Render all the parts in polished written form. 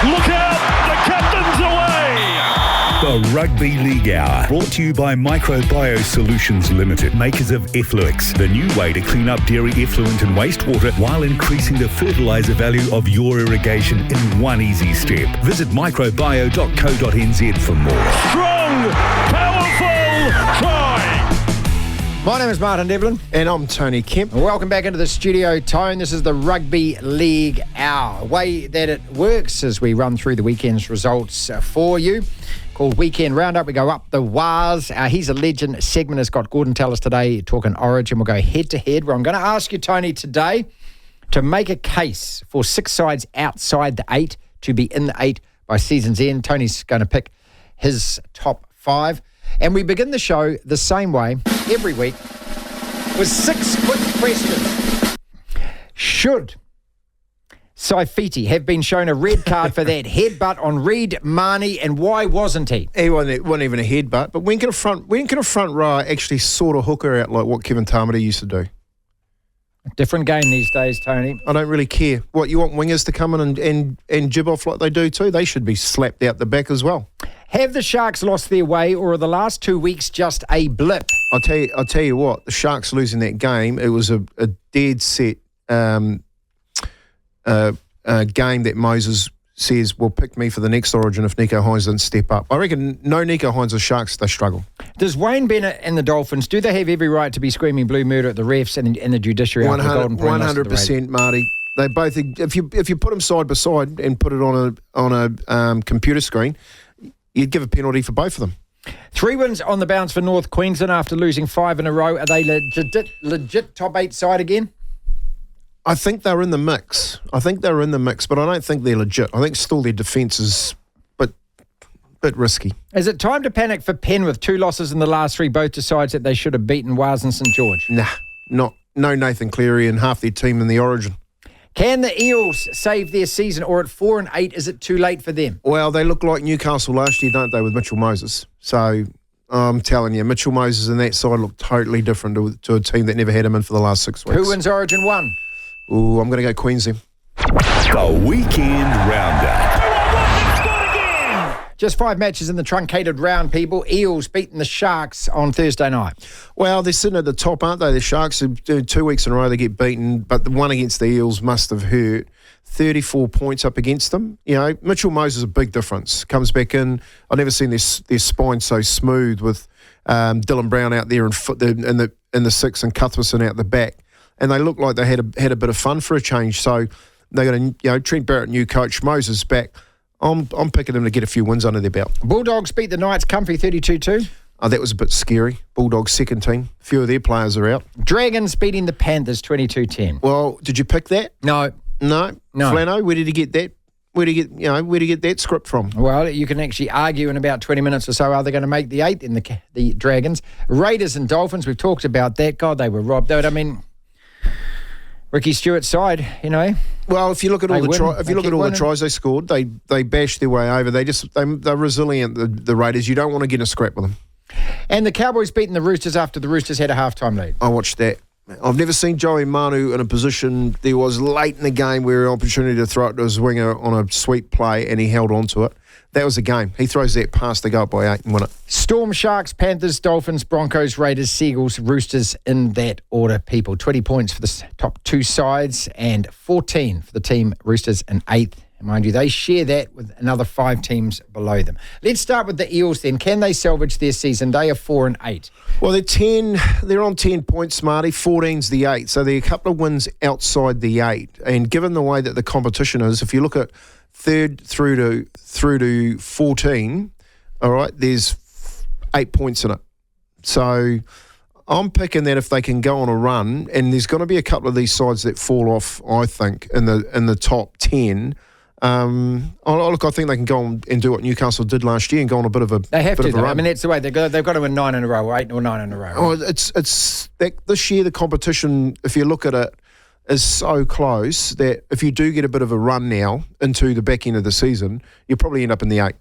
Look out, the captain's away. The Rugby League Hour, brought to you by MicroBio Solutions Limited, makers of Effluix, the new way to clean up dairy effluent and wastewater while increasing the fertiliser value of your irrigation in one easy step. Visit microbio.co.nz for more. Strong, powerful, try. My name is Martin Devlin. And I'm Tony Kemp. Welcome back into the studio, Tone. This is the Rugby League Hour. The way that it works is we run through the weekend's results for you. Called Weekend Roundup. We go up the wires. He's a Legend segment has got Gorden Tallis today talking Origin. We'll go head to head. Where I'm going to ask you, Tony, today to make a case for 6 sides outside the 8 to be in the 8 by season's end. Tony's going to pick his top 5. And we begin the show the same way every week with 6 quick questions. Should Saifiti have been shown a red card for that headbutt on Reid Marnie, and why wasn't he? He wasn't even a headbutt, but when can a front row actually sort of hook her out like what Kevin Tamati used to do? Different game these days, Tony. I don't really care. What, you want wingers to come in and jib off like they do too? They should be slapped out the back as well. Have the Sharks lost their way, or are the last 2 weeks just a blip? I'll tell you what, the Sharks losing that game, it was a dead set game that Moses says will pick me for the next Origin if Nico Hines doesn't step up. I reckon no Nico Hines or Sharks, they struggle. Does Wayne Bennett and the Dolphins, do they have every right to be screaming blue murder at the refs and the judiciary after the Golden Point loss to the Raiders? 100%, Marty. They both, if you put them side by side and put it on a computer screen, you'd give a penalty for both of them. 3 wins on the bounce for North Queensland after losing 5 in a row. Are they legit top 8 side again? I think they're in the mix. But I don't think they're legit. I think still their defence is a bit risky. Is it time to panic for Penrith? 2 losses in the last 3, both to sides that they should have beaten, Wales and St George. No Nathan Cleary and half their team in the Origin. Can the Eels save their season, or at 4 and 8, is it too late for them? Well, they look like Newcastle last year, don't they, with Mitchell Moses? So I'm telling you, Mitchell Moses and that side look totally different to a team that never had him in for the last 6 weeks. Who wins Origin 1? Ooh, I'm going to go Queensland. The Weekend Roundup. Just 5 matches in the truncated round, people. Eels beating the Sharks on Thursday night. Well, they're sitting at the top, aren't they? The Sharks, 2 weeks in a row they get beaten, but the one against the Eels must have hurt. 34 points up against them. You know, Mitchell Moses is a big difference. Comes back in. I've never seen their spine so smooth with Dylan Brown out there in the 6 and Cuthbertson out the back. And they look like they had a bit of fun for a change. So they got Trent Barrett, new coach, Moses back. I'm picking them to get a few wins under their belt. Bulldogs beat the Knights comfy 32-2. Oh, that was a bit scary. Bulldogs second team. A few of their players are out. Dragons beating the Panthers 22-10. Well, did you pick that? No. Flano, where did he get that? Where did he get that script from? Well, you can actually argue in about 20 minutes or so, are they going to make the 8th in the Dragons? Raiders and Dolphins, we've talked about that. God, they were robbed. I mean, Ricky Stewart's side, you know. Well, if you look at all the tries they scored, they bashed their way over. They're resilient. The Raiders. You don't want to get in a scrap with them. And the Cowboys beating the Roosters after the Roosters had a halftime lead. I watched that. I've never seen Joey Manu in a position there was late in the game where an opportunity to throw it to his winger on a sweep play and he held on to it. That was the game. He throws that pass, they go up by 8 and win it. Storm, Sharks, Panthers, Dolphins, Broncos, Raiders, Sea Eagles, Roosters in that order, people. 20 points for the top 2 sides and 14 for the team Roosters in 8th. And mind you, they share that with another 5 teams below them. Let's start with the Eels then. Can they salvage their season? They are 4 and 8. Well, they're on 10 points, Smarty. 14's the 8. So they're a couple of wins outside the 8. And given the way that the competition is, if you look at 3rd through to 14, all right, there's 8 points in it. So I'm picking that if they can go on a run, and there's going to be a couple of these sides that fall off, I think, in the top 10. I think they can go on and do what Newcastle did last year and go on a bit of a They have to. Run. I mean, that's the way they've got to win 9 in a row, or 8 or 9 in a row. Right? Oh, it's this year the competition, if you look at it, is so close that if you do get a bit of a run now into the back end of the season, you'll probably end up in the 8.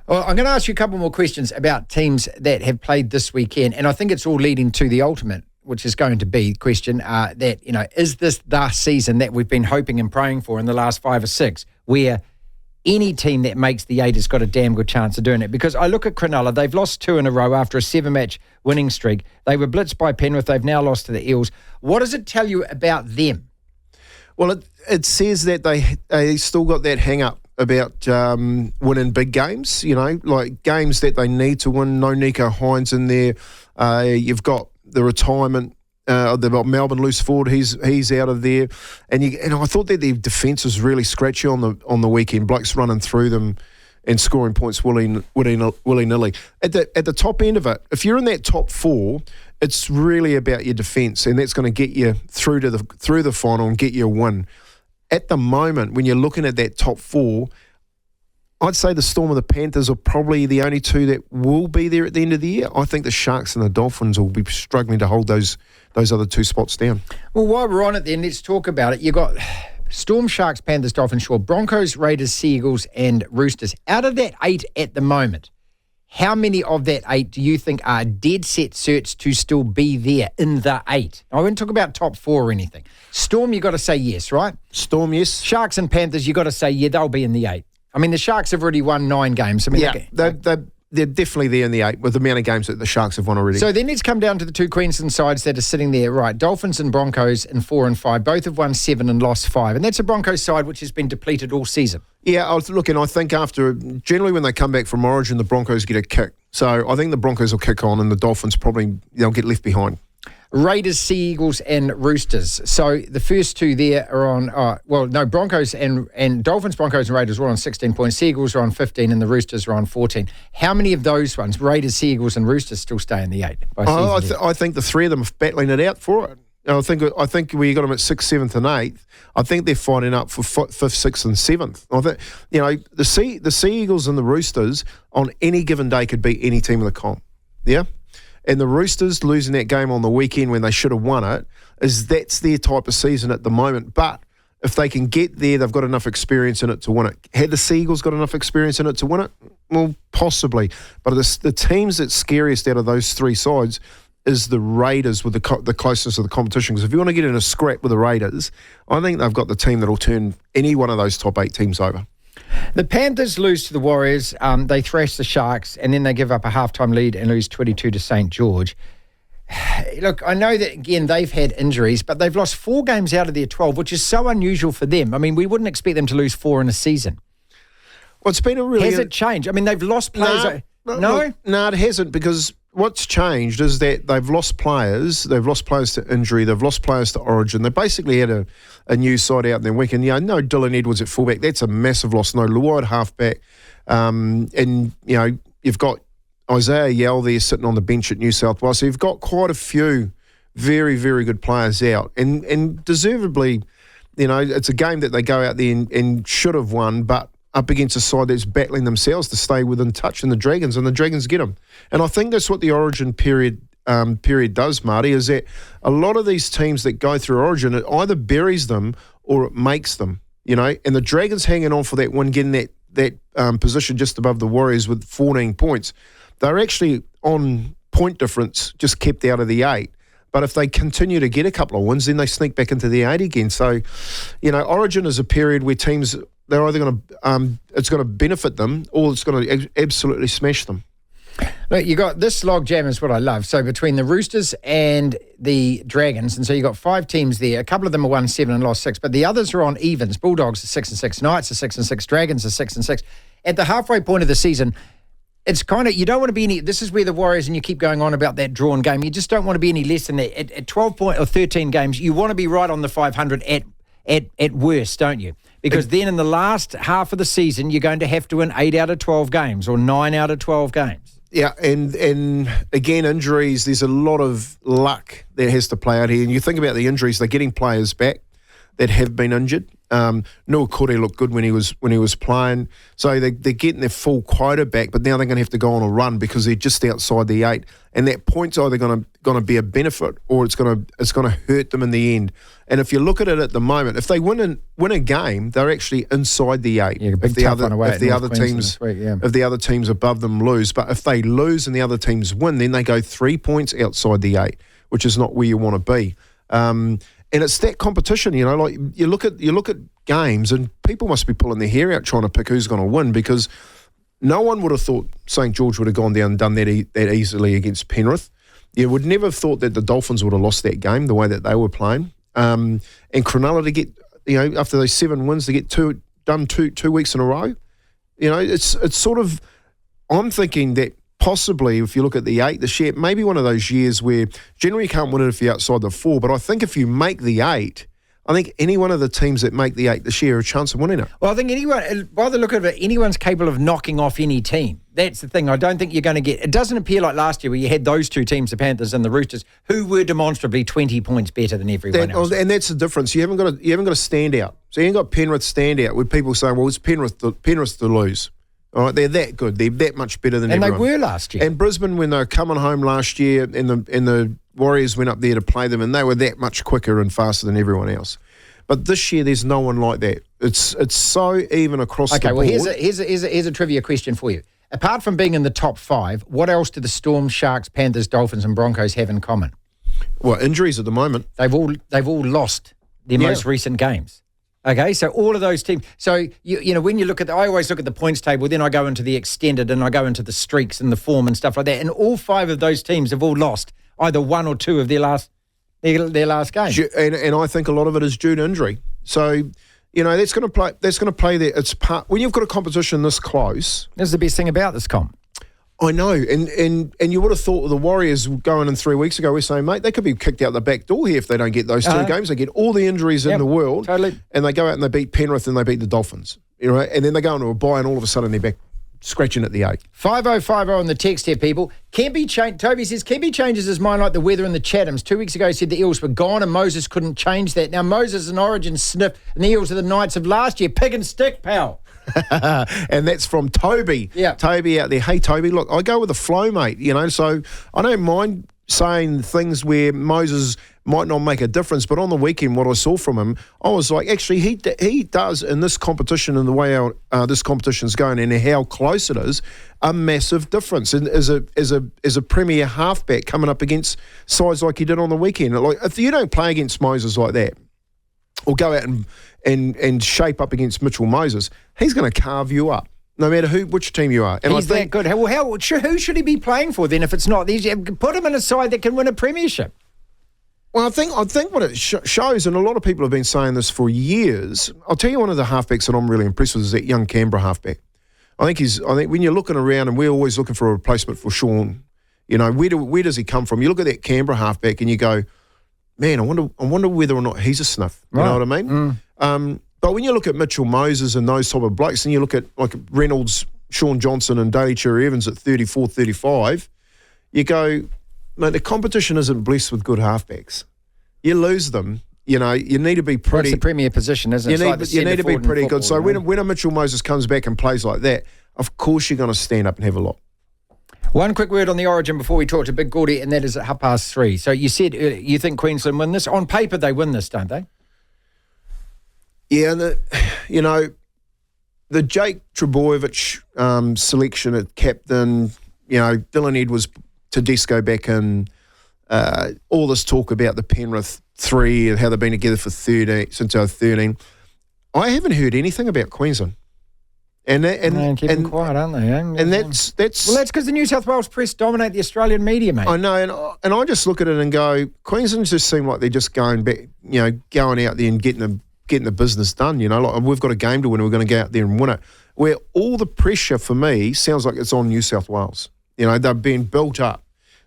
Well, I'm going to ask you a couple more questions about teams that have played this weekend, and I think it's all leading to the ultimate, which is going to be the question that, is this the season that we've been hoping and praying for in the last 5 or 6, where any team that makes the 8 has got a damn good chance of doing it. Because I look at Cronulla, they've lost 2 in a row after a 7-match winning streak. They were blitzed by Penrith. They've now lost to the Eels. What does it tell you about them? Well, it says that they still got that hang-up about winning big games, like games that they need to win. No Nico Hines in there. You've got the retirement. They've got Melbourne loose forward. He's out of there, and I thought that their defence was really scratchy on the weekend. Blokes running through them and scoring points willy-nilly. At the top end of it, if you're in that top 4, it's really about your defence, and that's going to get you through the final and get you a win. At the moment, when you're looking at that top 4, I'd say the Storm and the Panthers are probably the only 2 that will be there at the end of the year. I think the Sharks and the Dolphins will be struggling to hold those other 2 spots down. Well, while we're on it then, let's talk about it. You've got Storm, Sharks, Panthers, Dolphins, Broncos, Raiders, Sea Eagles and Roosters. Out of that 8 at the moment, how many of that 8 do you think are dead set certs to still be there in the 8? I won't talk about top 4 or anything. Storm, you got to say yes, right? Storm, yes. Sharks and Panthers, you got to say, yeah, they'll be in the 8. I mean, the Sharks have already won 9 games. I mean, they're definitely there in the 8 with the amount of games that the Sharks have won already. So then let's come down to the 2 Queensland sides that are sitting there. Right, Dolphins and Broncos in 4 and 5. Both have won 7 and lost 5. And that's a Broncos side which has been depleted all season. Yeah, I think generally when they come back from Origin, the Broncos get a kick. So I think the Broncos will kick on and the Dolphins they'll get left behind. Raiders, Sea Eagles and Roosters. So the first 2 there are on, Broncos and Dolphins, Broncos and Raiders were on 16 points. Sea Eagles are on 15 and the Roosters are on 14. How many of those ones, Raiders, Sea Eagles and Roosters, still stay in the 8? I think the 3 of them are battling it out for it. I think where you got them at 6th, 7th and 8th, I think they're fighting up for 5th, 6th and 7th. I think, the Sea Eagles and the Roosters on any given day could beat any team in the comp. Yeah? And the Roosters losing that game on the weekend when they should have won it, that's their type of season at the moment. But if they can get there, they've got enough experience in it to win it. Had the Sea Eagles got enough experience in it to win it? Well, possibly. But the teams that's scariest out of those 3 sides is the Raiders with the closeness of the competition. Because if you want to get in a scrap with the Raiders, I think they've got the team that'll turn any one of those top 8 teams over. The Panthers lose to the Warriors. They thrash the Sharks, and then they give up a halftime lead and lose 22 to St. George. Look, I know that, again, they've had injuries, but they've lost 4 games out of their 12, which is so unusual for them. I mean, we wouldn't expect them to lose 4 in a season. Well, it's been a really... Has it changed? I mean, they've lost players... No, it hasn't, because what's changed is that they've lost players. They've lost players to injury. They've lost players to Origin. They basically had a new side out in their weekend. No Dylan Edwards at fullback. That's a massive loss. No Luai at halfback. And, you've got Isaiah Yell there sitting on the bench at New South Wales. So you've got quite a few very, very good players out. And deservedly, it's a game that they go out there and should have won, but up against a side that's battling themselves to stay within touch and the Dragons get them. And I think that's what the Origin period does, Marty, is that a lot of these teams that go through Origin, it either buries them or it makes them, and the Dragons hanging on for that win, getting that position just above the Warriors with 14 points. They're actually on point difference, just kept out of the 8. But if they continue to get a couple of wins, then they sneak back into the 8 again. So, Origin is a period where teams... they're either it's going to benefit them or it's going to absolutely smash them. Look, you got this log jam is what I love. So between the Roosters and the Dragons, and so you got 5 teams there. A couple of them are won 7 and lost 6, but the others are on evens. Bulldogs are 6 and 6, Knights are 6 and 6, Dragons are 6 and 6. At the halfway point of the season, it's kind of, you don't want to be any, this is where the Warriors, and you keep going on about that drawn game, you just don't want to be any less than that. At 12 or 13 games, you want to be right on the 500 at worst, don't you? Because then in the last half of the season, you're going to have to win 8 out of 12 games or 9 out of 12 games. Yeah, and again, injuries, there's a lot of luck that has to play out here. And you think about the injuries, they're getting players back that have been injured. Noah Kore looked good when he was playing. So they're getting their full quota back, but now they're going to have to go on a run because they're just outside the 8. And that point's either going to be a benefit or it's going to hurt them in the end. And if you look at it at the moment, if they win a game, they're actually inside the 8. Yeah, if the other teams above them lose, but if they lose and the other teams win, then they go 3 points outside the 8, which is not where you want to be. And it's that competition, like you look at games, and people must be pulling their hair out trying to pick who's going to win, because no one would have thought St. George would have gone down and done that easily against Penrith. You would never have thought that the Dolphins would have lost that game the way that they were playing. And Cronulla to get, after those 7 wins, to get two weeks in a row. It's sort of, I'm thinking that possibly if you look at the 8 this year, maybe one of those years where generally you can't win it if you're outside the 4, but I think if you make the 8, I think any one of the teams that make the 8 this year have a chance of winning it. Well, I think by the look of it, anyone's capable of knocking off any team. That's the thing. I don't think you're going to get... It doesn't appear like last year where you had those two teams, the Panthers and the Roosters, who were demonstrably 20 points better than everyone else. And that's the difference. You haven't got a standout. So you ain't got Penrith standout with people saying, well, it's Penrith to lose. All right, they're that good. They're that much better than everyone. And they were last year. And Brisbane, when they were coming home last year, and the Warriors went up there to play them, and they were that much quicker and faster than everyone else. But this year, there's no one like that. It's so even across the board. Okay, well, here's a trivia question for you. Apart from being in the top 5, what else do the Storm, Sharks, Panthers, Dolphins and Broncos have in common? Well, injuries at the moment. They've all lost their most recent games. Okay, so all of those teams. So, when you look at I always look at the points table, then I go into the extended and I go into the streaks and the form and stuff like that. And all 5 of those teams have all lost either 1 or 2 of their last game. And I think a lot of it is due to injury. So, that's going to play there. It's part when you've got a competition this close. That's the best thing about this comp. I know, and you would have thought the Warriors going in 3 weeks ago, we're saying, mate, they could be kicked out the back door here if they don't get those 2 games. They get all the injuries in the world, totally, and they go out and they beat Penrith and they beat the Dolphins, and then they go into a bye and all of a sudden they're back scratching at the 8. 5050 on the text here, people. Toby says, Kempy changes his mind like the weather in the Chathams. 2 weeks ago he said the Eels were gone and Moses couldn't change that. Now Moses and Origin sniff and the Eels are the Knights of last year. Pig and stick, pal. And that's from Toby. Yeah. Toby out there. Hey, Toby, look, I go with the flow, mate, so I don't mind saying things where Moses might not make a difference, but on the weekend, what I saw from him, I was like, actually, he does in this competition and the way this competition's going and how close it is, a massive difference. And as a premier halfback coming up against sides like he did on the weekend, like if you don't play against Moses like that, or go out and shape up against Mitchell Moses, he's going to carve you up, no matter which team you are. And he's that good. Well, who should he be playing for then if it's not these? Put him in a side that can win a premiership. Well, I think what it shows, and a lot of people have been saying this for years. I'll tell you one of the halfbacks that I'm really impressed with is that young Canberra halfback. I think when you're looking around, and we're always looking for a replacement for Sean, where does he come from? You look at that Canberra halfback and you go, man, I wonder whether or not he's a sniff. You know what I mean? But when you look at Mitchell Moses and those type of blokes, and you look at like Reynolds, Sean Johnson and Daly Cherry Evans at 34, 35, you go, mate, the competition isn't blessed with good halfbacks. You lose them, you need to be pretty... That's the premier position, isn't it? You need to be pretty good. So when a Mitchell Moses comes back and plays like that, of course you're going to stand up and have a lot. One quick word on the Origin before we talk to Big Gordy, and that is at 3:30. So you said you think Queensland win this. On paper, they win this, don't they? Yeah, the Jake Trebojevic selection at captain, Dylan Edwards, Tedesco back in, all this talk about the Penrith 3 and how they've been together for 13 since they were 13. I haven't heard anything about Queensland. And keeping quiet, aren't they? And that's because the New South Wales press dominate the Australian media, mate. I know, and I just look at it and go, Queensland just seem like they're just going back, going out there and getting the business done. Like we've got a game to win, and we're going to go out there and win it. Where all the pressure for me sounds like it's on New South Wales. They're being built up.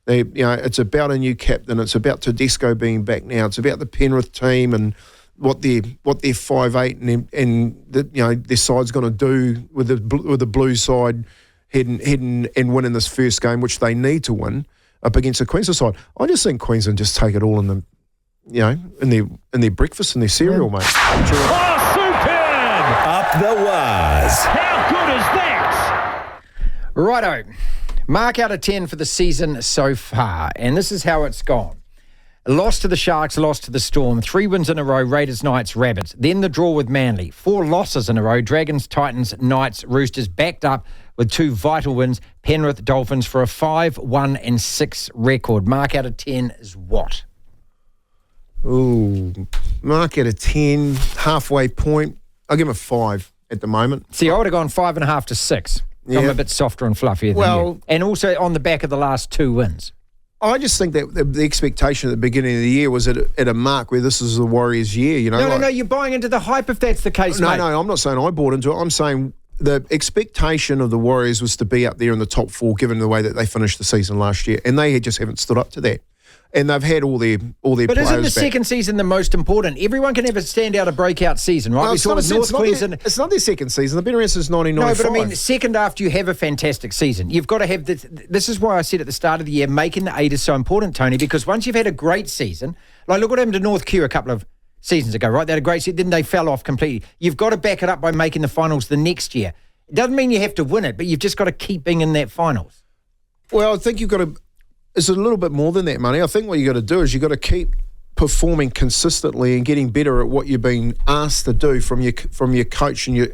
It's about a new captain. It's about Tedesco being back now. It's about the Penrith team and what their 5'8" and their side's going to do with the blue side heading and winning this first game, which they need to win up against the Queensland side. I just think Queensland just take it all in the in their breakfast and their cereal, mate. Oh, superb! Up the wires. How good is that? Righto. Mark out of 10 for the season so far, and this is how it's gone. Loss to the Sharks, loss to the Storm, 3 wins in a row, Raiders, Knights, Rabbits. Then the draw with Manly, 4 losses in a row, Dragons, Titans, Knights, Roosters, backed up with 2 vital wins, Penrith, Dolphins, for a 5-1-6 record. Mark out of 10 is what? Ooh, mark out of 10, halfway point. I'll give him a 5 at the moment. See, I would have gone 5.5 to 6. Yeah. I'm a bit softer and fluffier than you. And also on the back of the last 2 wins. I just think that the expectation at the beginning of the year was at a mark where this is the Warriors' year. You know, No, you're buying into the hype if that's the case, mate. No, I'm not saying I bought into it. I'm saying the expectation of the Warriors was to be up there in the top 4, given the way that they finished the season last year, and they just haven't stood up to that. And they've had all their But players isn't the back. second season the most important? Everyone can have a standout, a breakout season, right? No, We saw with North Queensland. It's not their second season. They've been around since 1995. No, but I mean, second after you have a fantastic season, you've got to have this. This is why I said at the start of the year, making the 8 is so important, Tony, because once you've had a great season, like look what happened to North Q a couple of seasons ago, right? They had a great season, then they fell off completely. You've got to back it up by making the finals the next year. It doesn't mean you have to win it, but you've just got to keep being in that finals. Well, I think you've got to. It's a little bit more than that, money. I think what you got to do is you got to keep performing consistently and getting better at what you're being asked to do from your coach and your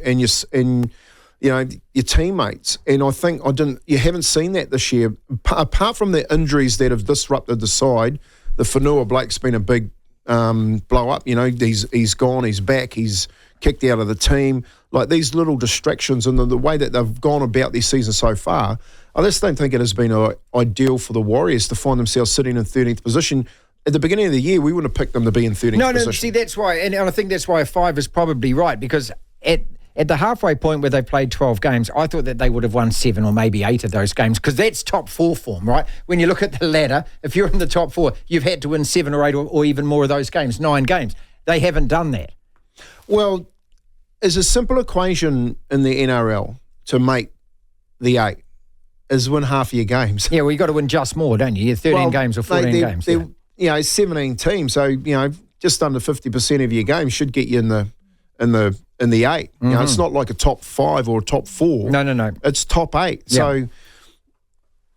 teammates. And I think you haven't seen that this year, apart from the injuries that have disrupted the side. The Whenua Blake's been a big blow up. You know, he's gone, he's back, he's kicked out of the team. Like these little distractions and the way that they've gone about this season so far, I just don't think it has been ideal for the Warriors to find themselves sitting in 13th position. At the beginning of the year, we wouldn't have picked them to be in 13th position. No, see, that's why, and I think that's why a 5 is probably right, because at the halfway point where they played 12 games, I thought that they would have won 7 or maybe 8 of those games, because that's top 4 form, right? When you look at the ladder, if you're in the top 4, you've had to win 7 or 8 or even more of those games, 9 games. They haven't done that. Well, it's a simple equation in the NRL to make the 8 is win half of your games. Yeah, well, you've got to win just more, don't you? You're 13 games or 14 games. You know, 17 teams, so you know, just under 50% of your games should get you in the 8. Mm-hmm. You know, it's not like a top 5 or a top 4. No. It's top 8. Yeah. So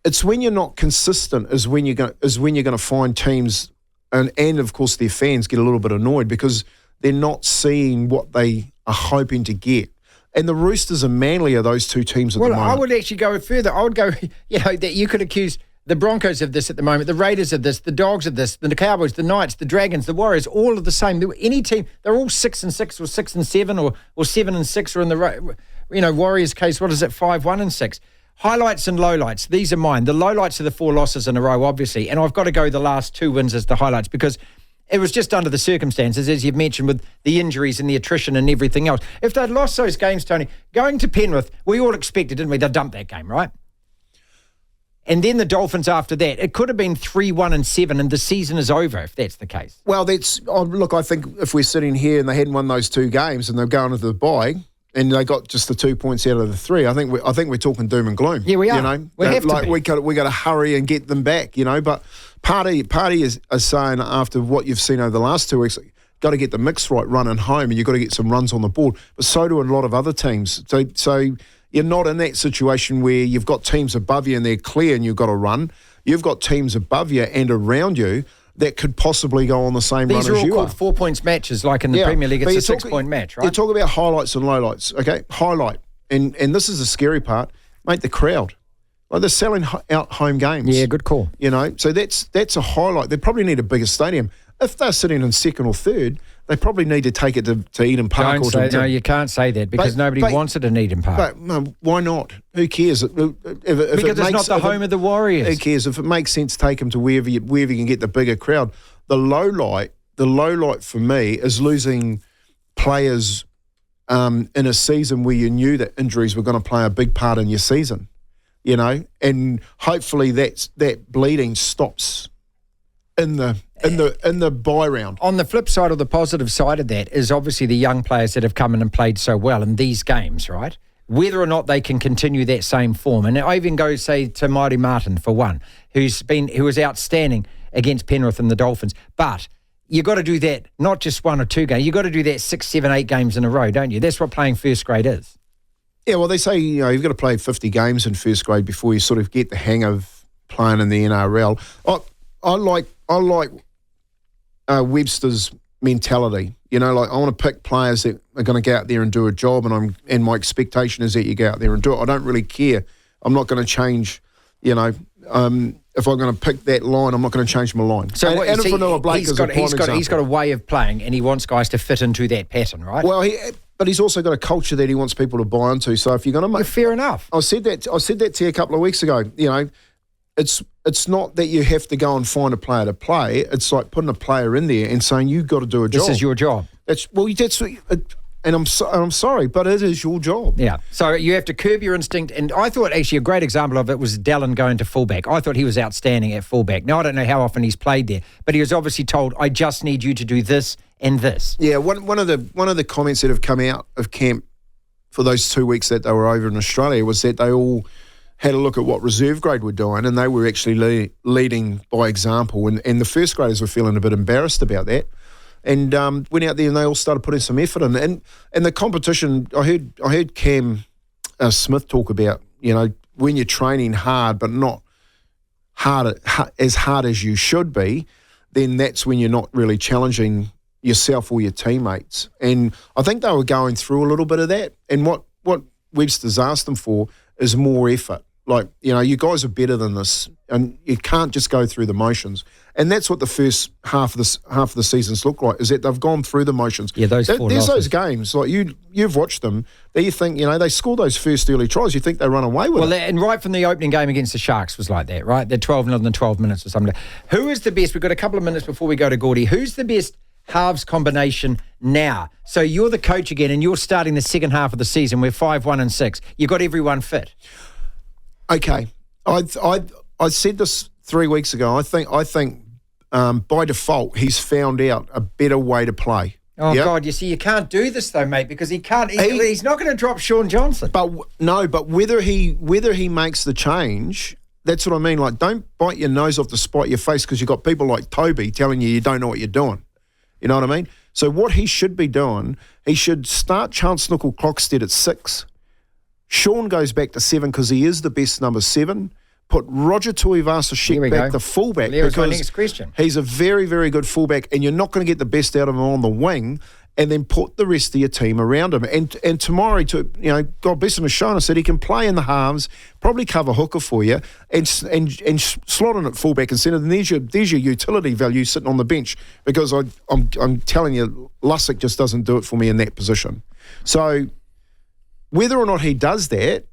it's when you're not consistent is when you're going to find teams and of course their fans get a little bit annoyed because they're not seeing what they are hoping to get. And the Roosters and Manly are those two teams at the moment. Well, I would actually go further. I would go, that you could accuse the Broncos of this at the moment, the Raiders of this, the Dogs of this, the Cowboys, the Knights, the Dragons, the Warriors, all of the same. Any team, they're all 6-6 or 6-7 or 7-6, or in the Warriors case, what is it, 5-1-6. Highlights and lowlights. These are mine. The lowlights are the 4 losses in a row, obviously, and I've got to go the last 2 wins as the highlights because it was just under the circumstances, as you've mentioned, with the injuries and the attrition and everything else. If they'd lost those games, Tony, going to Penrith, we all expected, didn't we? They'd dump that game, right? And then the Dolphins after that. It could have been 3-1-7 and the season is over if that's the case. Well, look, I think if we're sitting here and they hadn't won those 2 games and they're going into the bye and they got just the 2 points out of the 3, I think we're talking doom and gloom. Yeah, we are. You know, we have to be. We got to hurry and get them back. You know, but Party is saying after what you've seen over the last 2 weeks, got to get the mix right running home, and you've got to get some runs on the board. But so do a lot of other teams. So you're not in that situation where you've got teams above you and they're clear and you've got to run. You've got teams above you and around you that could possibly go on the same run as you are. These are all called 4 points matches, like in the Premier League, it's a 6-point match, right? You talk about highlights and lowlights, okay? Highlight, and this is the scary part, mate, the crowd. Like they're selling out home games. Yeah, good call. You know, so that's a highlight. They probably need a bigger stadium. If they're sitting in 2nd or 3rd, they probably need to take it to Eden Park. No, you can't say that because nobody wants it in Eden Park. But no, why not? Who cares? Because it's not the home of the Warriors. Who cares? If it makes sense, take them to wherever you can get the bigger crowd. The low light for me is losing players in a season where you knew that injuries were going to play a big part in your season. You know, and hopefully that bleeding stops in the bye round. On the flip side or the positive side of that is obviously the young players that have come in and played so well in these games, right? Whether or not they can continue that same form. And I even go, say, to Marty Martin, for one, who was outstanding against Penrith and the Dolphins. But you've got to do that, not just 1 or 2 games. You've got to do that 6, 7, 8 games in a row, don't you? That's what playing first grade is. Yeah, well, they say, you've got to play 50 games in first grade before you sort of get the hang of playing in the NRL. I like Webster's mentality. You know, like I want to pick players that are going to go out there and do a job, and my expectation is that you go out there and do it. I don't really care. I'm not going to change, if I'm going to pick that line, I'm not going to change my line. So Vanilla Blake he's got a way of playing, and he wants guys to fit into that pattern, right? Well, but he's also got a culture that he wants people to buy into. So if you're going to make, fair enough. I said that to you a couple of weeks ago. You know, it's not that you have to go and find a player to play. It's like putting a player in there and saying you've got to do a job. This is your job. And I'm sorry, but it is your job. Yeah. So you have to curb your instinct. And I thought actually a great example of it was Devlin going to fullback. I thought he was outstanding at fullback. Now, I don't know how often he's played there, but he was obviously told, I just need you to do this and this. Yeah, one of the comments that have come out of camp for those 2 weeks that they were over in Australia was that they all had a look at what reserve grade were doing, and they were actually leading by example. And the first graders were feeling a bit embarrassed about that. And went out there and they all started putting some effort in. And the competition, I heard Cam Smith talk about, you know, when you're training hard but not as hard as you should be, then that's when you're not really challenging yourself or your teammates. And I think they were going through a little bit of that. And what Webster's asked them for is more effort. Like, you know, you guys are better than this, and you can't just go through the motions. And that's what the first half of the seasons look like, is that they've gone through the motions. Yeah, there's those games, like you've watched them, that you think, you know, they score those first early tries, you think they run away with it. And right from the opening game against the Sharks was like that, right? They're 12-0 in the 12 minutes or something. Who is the best? We've got a couple of minutes before we go to Gordy. Who's the best halves combination now? So you're the coach again, and you're starting the second half of the season. We're 5-1-6. You've got everyone fit. Okay, I said this 3 weeks ago. I think by default he's found out a better way to play. Oh God, you see, you can't do this though, mate, because he can't. He's not going to drop Sean Johnson. But whether he makes the change, that's what I mean. Like, don't bite your nose off to spite your face because you've got people like Toby telling you don't know what you're doing. You know what I mean? So what he should be doing, he should start Chance Nickel-Clockstead at 6. Sean goes back to 7 because he is the best number 7. Put Roger Tuivasa-Sheck back to fullback because my next question. He's a very, very good fullback, and you're not going to get the best out of him on the wing. And then put the rest of your team around him. And tomorrow, God bless him, has shown us that he can play in the halves, probably cover hooker for you, and slot in at fullback and centre. And there's your utility value sitting on the bench, because I'm telling you, Lussick just doesn't do it for me in that position. So whether or not he does that.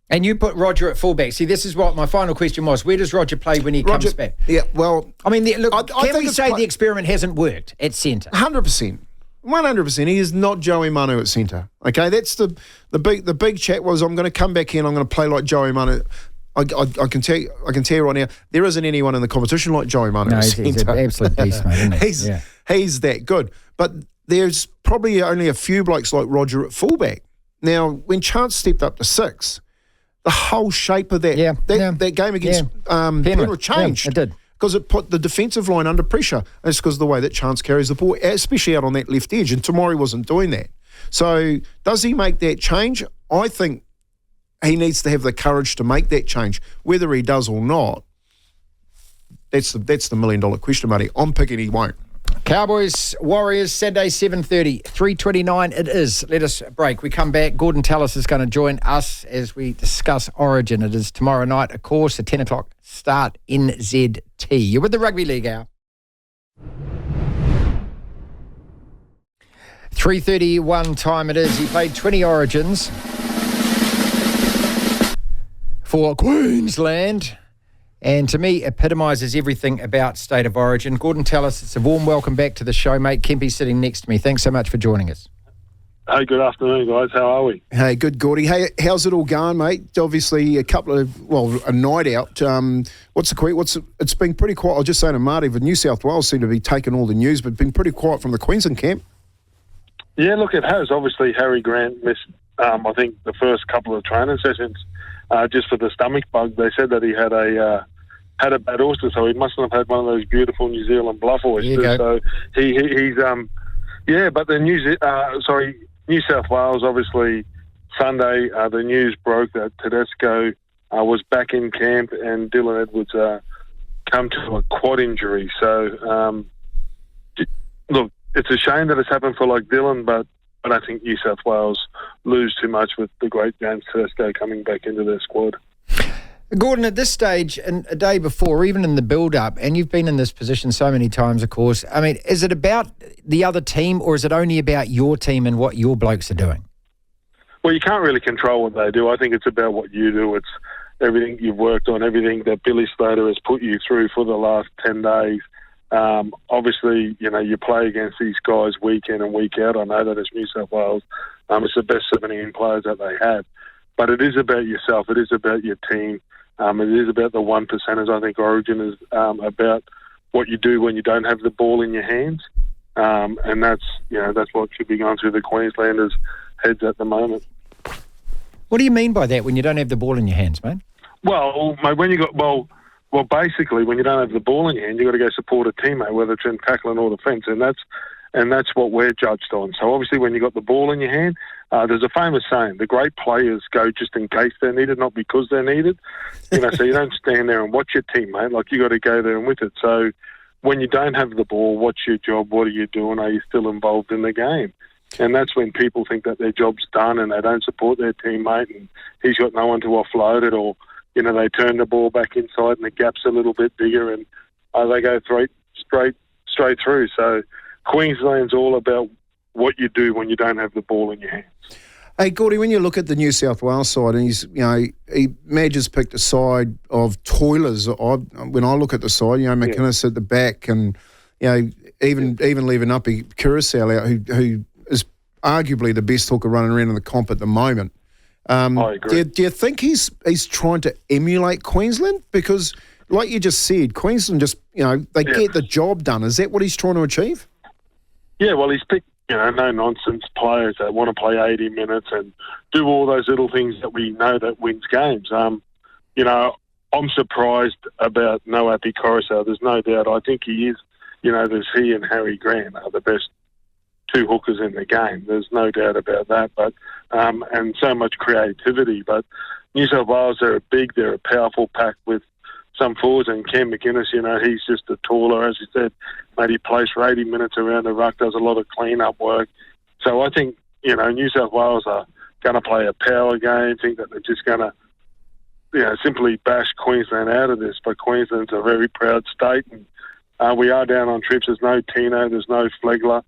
And you put Roger at fullback. See, this is what my final question was. Where does Roger play when he comes back? Yeah, well, I mean, look, can we say the experiment hasn't worked at centre? 100%. 100%. He is not Joey Manu at centre. Okay, that's the big chat was, I'm going to come back in, I'm going to play like Joey Manu. I can tell you right now, there isn't anyone in the competition like Joey Manu at centre. He's an absolute beast, mate, isn't he? He's that good. But there's probably only a few blokes like Roger at fullback. Now, when Chance stepped up to 6, the whole shape of that game against Penrith changed. Yeah, it did. Because it put the defensive line under pressure. It's because of the way that Chance carries the ball, especially out on that left edge, and Tamori wasn't doing that. So does he make that change? I think he needs to have the courage to make that change. Whether he does or not, that's the million-dollar question, Marty. I'm picking he won't. Cowboys, Warriors, Saturday, 7:30, 3:29 it is. Let us break. We come back. Gorden Tallis is going to join us as we discuss Origin. It is tomorrow night, of course, at 10 o'clock start NZT. You're with the Rugby League Hour. 3:31 time it is. He played 20 Origins for Queensland, and to me epitomises everything about State of Origin. Gorden Tallis, it's a warm welcome back to the show, mate. Kempy's sitting next to me. Thanks so much for joining us. Hey, good afternoon, guys. How are we? Hey, good, Gordy. Hey, how's it all going, mate? Obviously, a night out. It's been pretty quiet. I was just saying to Marty, the New South Wales seem to be taking all the news, but been pretty quiet from the Queensland camp. Yeah, look, it has. Obviously, Harry Grant missed, I think, the first couple of training sessions just for the stomach bug. They said that he had a bad oyster, so he mustn't have had one of those beautiful New Zealand bluff oysters. So he's but the New South Wales, obviously, Sunday, the news broke that Tedesco was back in camp and Dylan Edwards come to a quad injury. So, look, it's a shame that it's happened for like Dylan, but I think New South Wales lose too much with the great James Tedesco coming back into their squad. Gorden, at this stage, and a day before, even in the build-up, and you've been in this position so many times, of course, I mean, is it about the other team or is it only about your team and what your blokes are doing? Well, you can't really control what they do. I think it's about what you do. It's everything you've worked on, everything that Billy Slater has put you through for the last 10 days. Obviously, you play against these guys week in and week out. I know that it's New South Wales. It's the best 17 players that they have. But it is about yourself. It is about your team. It is about the 1%ers. I think Origin is about what you do when you don't have the ball in your hands. And that's what should be going through the Queenslanders' heads at the moment. What do you mean by that when you don't have the ball in your hands, mate? Well, mate, basically, when you don't have the ball in your hand, you've got to go support a teammate, whether it's in tackling or defence, and that's what we're judged on. So obviously, when you got the ball in your hand, there's a famous saying: the great players go just in case they're needed, not because they're needed. So you don't stand there and watch your teammate; like you got to go there and with it. So when you don't have the ball, what's your job? What are you doing? Are you still involved in the game? And that's when people think that their job's done and they don't support their teammate, and he's got no one to offload it, or they turn the ball back inside and the gap's a little bit bigger, and they go straight through. So Queensland's all about what you do when you don't have the ball in your hands. Hey, Gordy, when you look at the New South Wales side, and Madge has picked a side of toilers. When I look at the side, McInnes at the back, and even leaving up Curacao out, who is arguably the best hooker running around in the comp at the moment. I agree. Do you think he's trying to emulate Queensland? Because, like you just said, Queensland just get the job done. Is that what he's trying to achieve? Yeah, well, he's picked no-nonsense players that want to play 80 minutes and do all those little things that we know that wins games. I'm surprised about Noapi Coruscant. There's no doubt. I think he is. There's he and Harry Grant are the best two hookers in the game. There's no doubt about that. But and so much creativity. But New South Wales, they're a powerful pack with some forwards, and Cam McInnes, he's just a taller, as you said, mate, he plays for 80 minutes around the ruck, does a lot of clean-up work. So I think, New South Wales are going to play a power game, think that they're just going to, simply bash Queensland out of this. But Queensland's a very proud state, and we are down on trips. There's no Tino, there's no Flegler.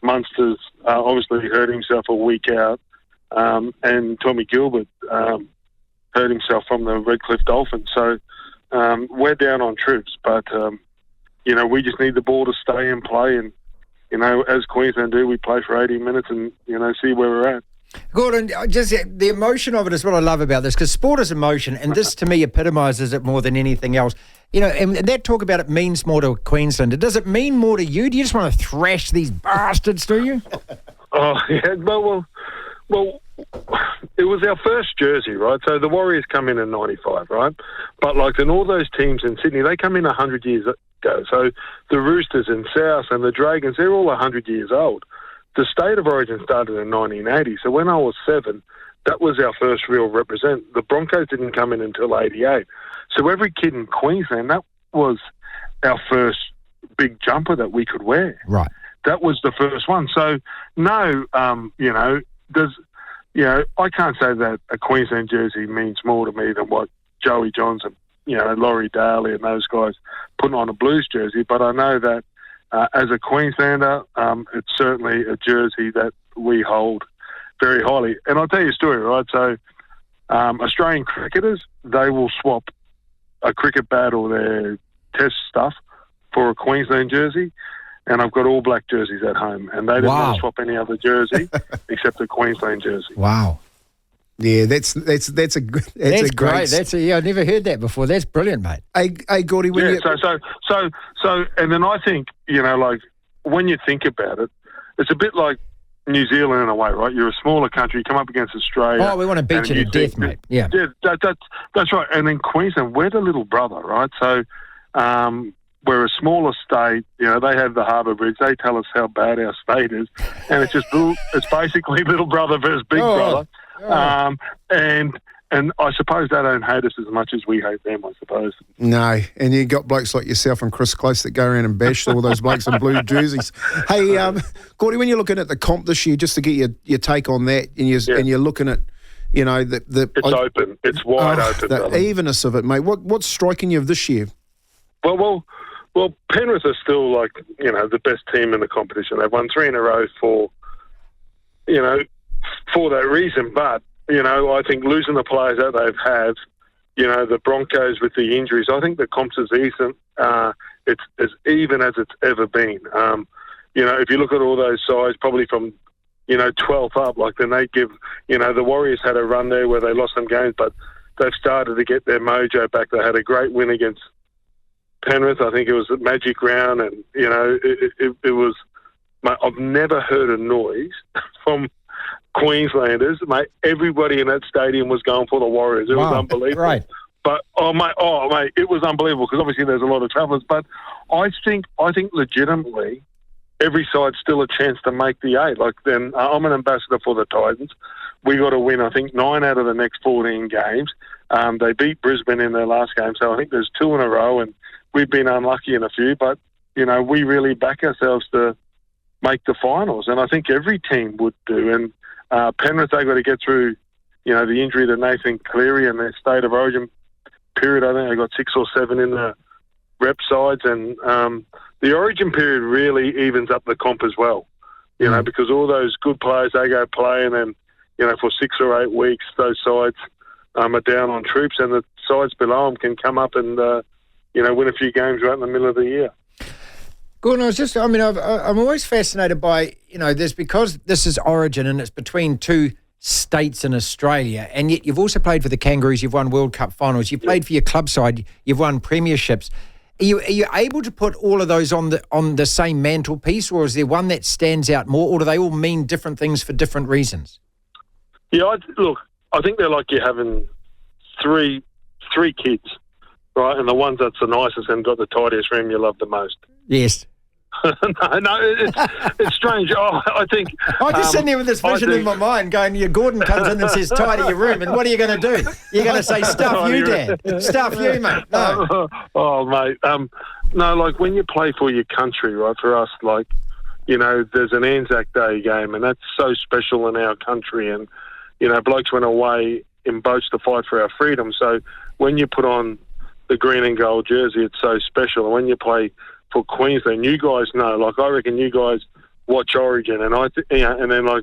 Munster's obviously hurt himself a week out, and Tommy Gilbert hurt himself from the Redcliffe Dolphins. So we're down on troops, but, we just need the ball to stay and play. And, as Queensland do, we play for 80 minutes and, see where we're at. Gorden, just the emotion of it is what I love about this, because sport is emotion, and this to me epitomises it more than anything else. And that talk about it means more to Queensland. Does it mean more to you? Do you just want to thrash these bastards, do you? Oh, yeah, well, it was our first jersey, right? So the Warriors come in 95, right? But in all those teams in Sydney, they come in 100 years ago. So the Roosters and South and the Dragons, they're all 100 years old. The State of Origin started in 1980. So when I was 7, that was our first real represent. The Broncos didn't come in until 88. So every kid in Queensland, that was our first big jumper that we could wear. Right. That was the first one. So no, I can't say that a Queensland jersey means more to me than what Joey Johns and, Laurie Daly and those guys putting on a Blues jersey. But I know that as a Queenslander, it's certainly a jersey that we hold very highly. And I'll tell you a story, right? So Australian cricketers, they will swap a cricket bat or their test stuff for a Queensland jersey. And I've got all black jerseys at home, and they didn't want to swap any other jersey except a Queensland jersey. Wow. Yeah, that's great. I've never heard that before. That's brilliant, mate. Hey, Gordy, so, and then I think when you think about it, it's a bit like New Zealand in a way, right? You're a smaller country, you come up against Australia. Oh, we want to beat you to death, mate. Yeah, that's right. And then Queensland, we're the little brother, right? So, we're a smaller state. They have the Harbour Bridge. They tell us how bad our state is, and it's basically little brother versus big brother. And I suppose they don't hate us as much as we hate them, I suppose. No, and you got blokes like yourself and Chris Close that go around and bash all those blokes in blue jerseys. Hey, Gordy, when you're looking at the comp this year, just to get your take on that, and you're looking at, You know, it's open. It's wide open. The brother. evenness of it, mate. What's striking you of this year? Well, Penrith are still the best team in the competition. They've won 3 in a row for that reason. But I think losing the players that they've had, the Broncos with the injuries, I think the comp's as even. It's as even as it's ever been. If you look at all those sides, probably from 12th up, then they give, the Warriors had a run there where they lost some games, but they've started to get their mojo back. They had a great win against Penrith. I think it was a magic round, and, it was, mate, I've never heard a noise from Queenslanders. Mate, everybody in that stadium was going for the Warriors. It was unbelievable. Right. But, mate, it was unbelievable because obviously there's a lot of travellers. But I think legitimately, every side's still a chance to make the 8. I'm an ambassador for the Titans. We got to win, I think, 9 out of the next 14 games. They beat Brisbane in their last game, so I think there's 2 in a row, and we've been unlucky in a few. But, we really back ourselves to make the finals, and I think every team would do. And Penrith, they've got to get through, the injury to Nathan Cleary and their state of origin period. I think they got 6 or 7 in the rep sides, and the origin period really evens up the comp as well, because all those good players, they go play, and then, for 6 or 8 weeks, those sides are down on troops, and the sides below them can come up and, win a few games right in the middle of the year. Gordon, I'm always fascinated by, because this is origin and it's between 2 states in Australia, and yet you've also played for the Kangaroos, you've won World Cup finals, you've played for your club side, you've won premierships. Are you able to put all of those on the same mantelpiece, or is there one that stands out more, or do they all mean different things for different reasons? Yeah, I think they're like you're having three kids, right? And the ones that's the nicest and got the tidiest room you love the most. Yes. No, it's strange. I think... I'm just sitting there with this vision in my mind going, your Gordon comes in and says, tidy your room, and what are you going to do? You're going to say, stuff you, Dad. Stuff you, mate. No. Mate. No, when you play for your country, right, for us, there's an Anzac Day game, and that's so special in our country, and, blokes went away in boats to fight for our freedom. So when you put on the green and gold jersey, it's so special. And when you play for Queensland, you guys know, I reckon you guys watch Origin, and and then a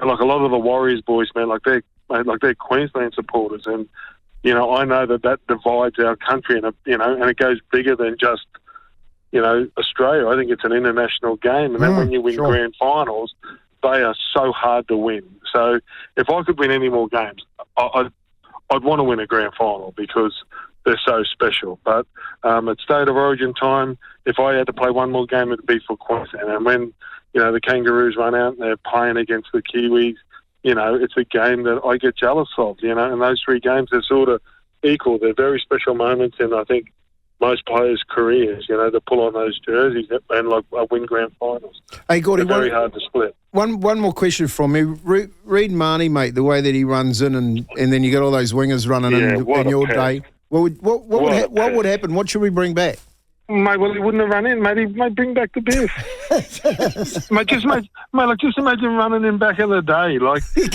lot of the Warriors boys, man, they're Queensland supporters, and I know that divides our country, and and it goes bigger than just Australia. I think it's an international game, and then when you win grand finals, they are so hard to win. So if I could win any more games, I'd want to win a grand final because they're so special. But at State of Origin time, if I had to play one more game, it would be for Queensland. And when, the Kangaroos run out and they're playing against the Kiwis, it's a game that I get jealous of, and those 3 games are sort of equal. They're very special moments in, I think, most players' careers, to pull on those jerseys and win grand finals. Hey, Gordy, very hard to split. One more question from me. Read Marnie, mate, the way that he runs in, and then you got all those wingers running in your day. What would happen? What should we bring back? Mate, well, he wouldn't have run in. Mate, he might bring back the Biff. Just imagine running in back in the day.